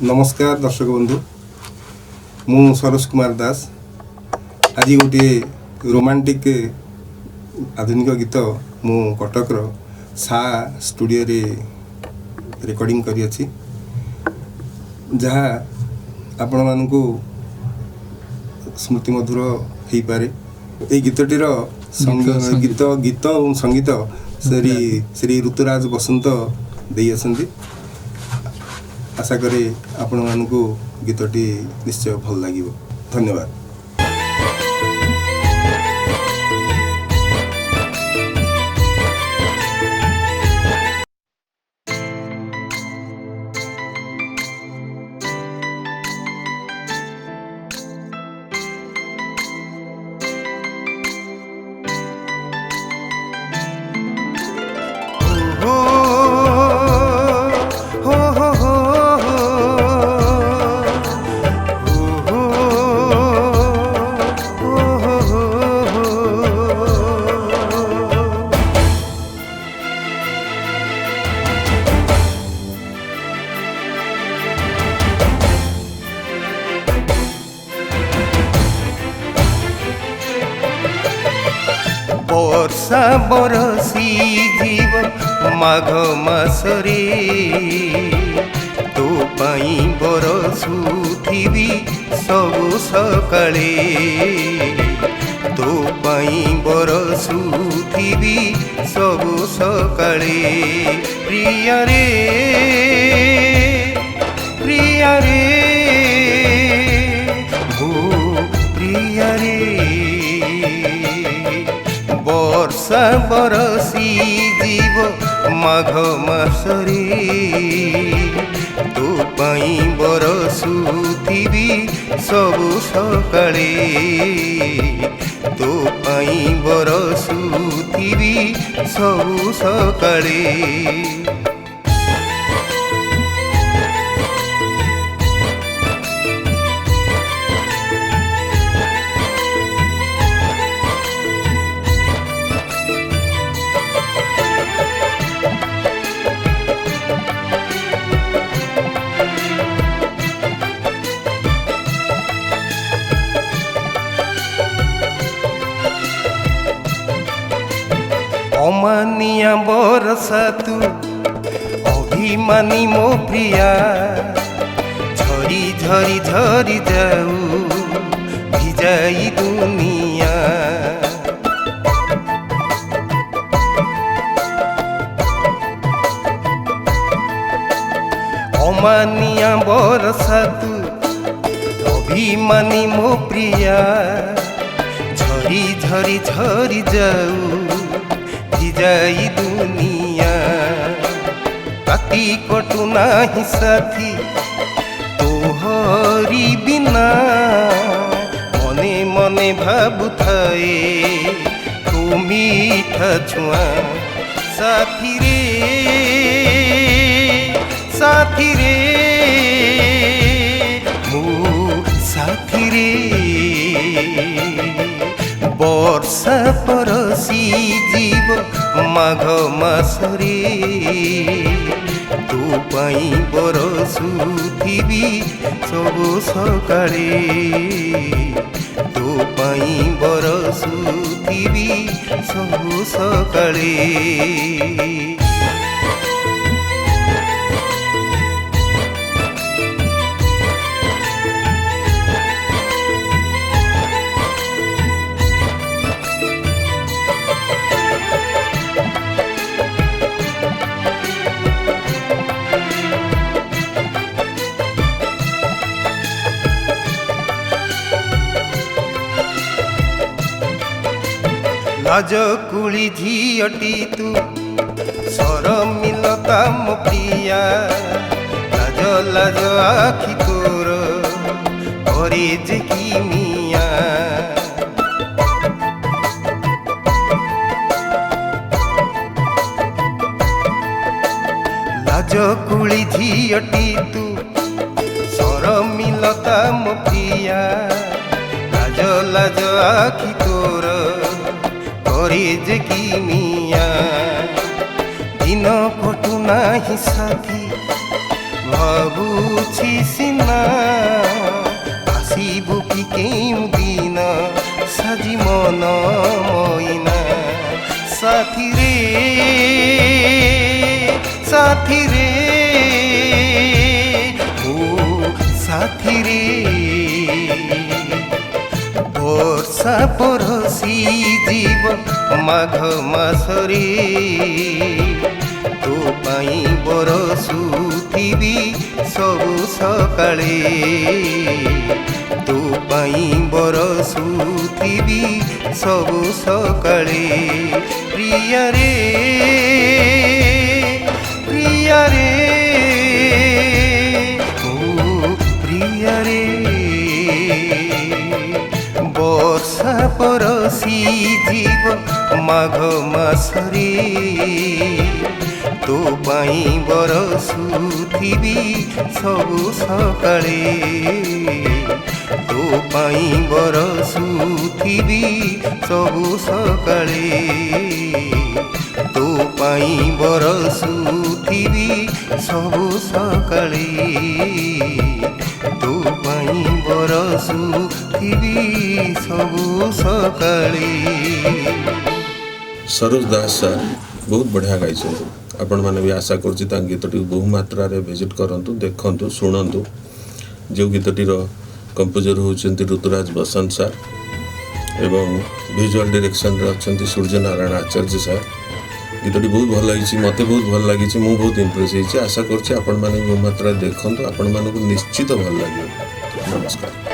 नमस्कार दर्शक बंधु मु सरोज कुमार दास आज गोटे रोमांटिक आधुनिक गीत मु कटकर सा स्टूडियो रे रिकॉर्डिंग करी अछि जहाँ आपण मानकु स्मृति मधुर हो पारे। ये गीतटीर गीत और संगीत श्री ऋतुराज बसंत दे आसंती। आशा करे आपण मानकु गीतटी निश्चय भल लागिबो। धन्यवाद। वर्षा बरसी जीव माघ मासरे तो पाई बरसुथिबी सबु सकाळे तो पाई बरसुथिबी सबु सकाळे प्रिया रे प्रिया रे भू प्रिया रे वर्षा बरसी जीव माघ मासरे तो पाई बरसुथिबी सबु सकाळे तो पाई बरसुथिबी सबु सकाळे। अमानिया बरसा तू अभिमानी मो प्रिया झरी झरी झरी जाऊ भिजाई दुनिया अमानिया बरसा तू अभिमानी मो प्रिया झरी झरी झरी जाऊ जाई दुनिया ताती कटु नाही साथी तोहरी बिना मने मने भाबु थाए तू मीठा छुआ साथी रे साथी रे मु साथी रे वर्षा परसी जीव माघ मासरे तो पाई बरसुथिबी सबु सकाळे तो पाई बरसुथिबी सबु सकाळे। लाज कुली झीटी तू सर मिलता मो प्रिया लाज लाज आखि तोर करे जे कि मिया लाज कुली झीटी तू सर मिलता मो प्रिया लाज लाज आखि तोर करे जे कि मिया दिन कटु नाही साथी ଭାବୁଛି ସିନା ଆସିବୁ କି କେଉଁ ଦିନ ସାଜି ମନ ମଇନା ସାଥିରେ ସାଥିରେ ଓ ସାଥିରେ ବର୍ଷା ପରସି ଯିବ ମାଘ ମାସରେ ତୋ ପାଇଁ ବରଷୁଥିବି ସବୁ ସକାଳେ ତୋ ପାଇଁ ବରଷୁଥିବି ସବୁ ସକାଳେ ପ୍ରିୟରେ ପ୍ରିୟରେ ଓ ପ୍ରିୟରେ ବର୍ଷା ପରସି ଯିବ ମାଘ ମାସରେ ତୋ ପାଇଁ ବରଷୁଥିବି ସବୁ ସକାଳେ ତୋ ପାଇଁ ବରଷୁଥିବି ସବୁ ସକାଳେ ତୋ ପାଇଁ ବରଷୁଥିବି ସବୁ ସକାଳେ ତୋ ପାଇଁ ବରଷୁଥିବି ସବୁ ସକାଳେ। सरोज दास सर बहुत बढ़िया गाई आपण मैंने भी आशा करुँच गीतटी बहु मात्रा विजिट करंतु देखंतु शुणंतु जो गीतटीर कंपोजर होउछंती ऋतुराज बसंत सर एवं विजुअल डायरेक्शन अच्छा सूर्य नारायण आचार्य सर गीतटी बहुत भल लगी मत बहुत भल लगी मुझे बहुत इम्प्रेस होती आशा करुँच आपण मैंने बहु मात्रा देखंतु आपण मानक निश्चित भल लगे। नमस्कार।